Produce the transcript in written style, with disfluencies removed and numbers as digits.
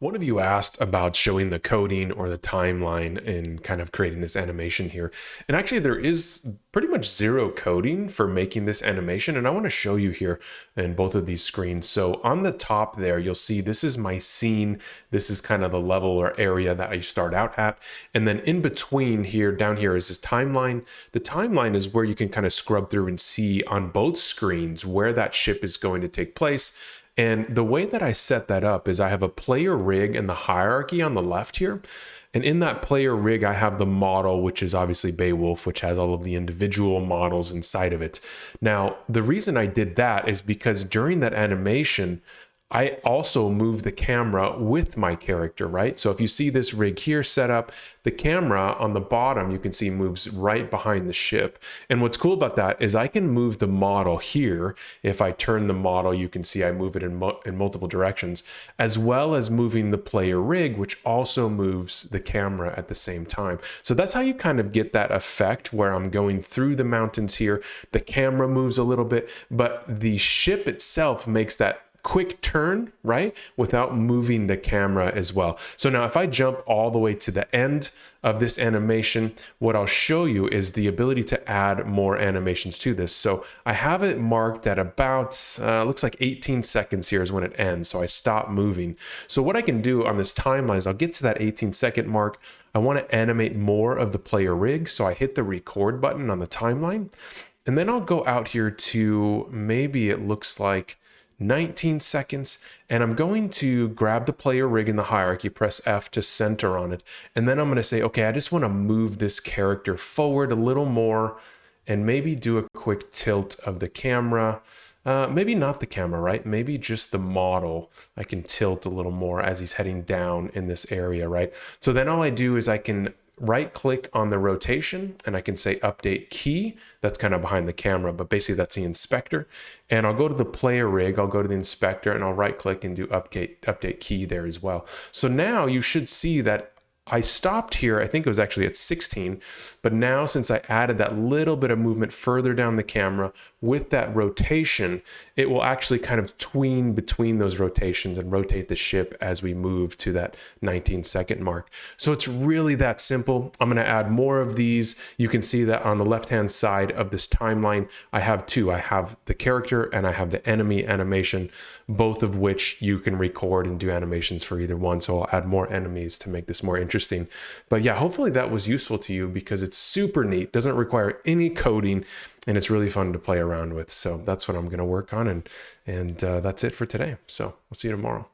One of you asked about showing the coding or the timeline in kind of creating this animation here. And actually there is pretty much zero coding for making this animation. And I want to show you here in both of these screens. So on the top there, you'll see this is my scene. This is kind of the level or area that I start out at. And then in between here, down here is this timeline. The timeline is where you can kind of scrub through and see on both screens where that ship is going to take place. And the way that I set that up is I have a player rig and the hierarchy on the left here. And in that player rig, I have the model, which is obviously Beowulf, which has all of the individual models inside of it. Now, the reason I did that is because during that animation, I also move the camera with my character, right? So if you see this rig here set up, the camera on the bottom, you can see moves right behind the ship. And what's cool about that is I can move the model here. If I turn the model, you can see I move it in multiple directions, as well as moving the player rig, which also moves the camera at the same time. So that's how you kind of get that effect where I'm going through the mountains here. The camera moves a little bit, but the ship itself makes that quick turn, right? Without moving the camera as well. So now if I jump all the way to the end of this animation, what I'll show you is the ability to add more animations to this. So I have it marked at about, looks like 18 seconds here is when it ends. So I stop moving. So what I can do on this timeline is I'll get to that 18-second mark. I want to animate more of the player rig. So I hit the record button on the timeline. And then I'll go out here to maybe it looks like 19 seconds, and I'm going to grab the player rig in the hierarchy, press F to center on it, and then I'm going to say, okay, I just want to move this character forward a little more and maybe do a quick tilt of the camera. Maybe not the camera, right? Maybe just the model. I can tilt a little more as he's heading down in this area, right? So then all I do is I can right click on the rotation and I can say update key. That's kind of behind the camera, but basically that's the inspector. And I'll go to the player rig, I'll go to the inspector and I'll right click and do update key there as well. So now you should see that I stopped here, I think it was actually at 16, but now since I added that little bit of movement further down the camera with that rotation, it will actually kind of tween between those rotations and rotate the ship as we move to that 19-second mark. So it's really that simple. I'm going to add more of these. You can see that on the left-hand side of this timeline, I have two. I have the character and I have the enemy animation, both of which you can record and do animations for either one. So I'll add more enemies to make this more interesting. But yeah, hopefully that was useful to you because it's super neat, doesn't require any coding, and it's really fun to play around with. So that's what I'm going to work on, and that's it for today. So we'll see you tomorrow.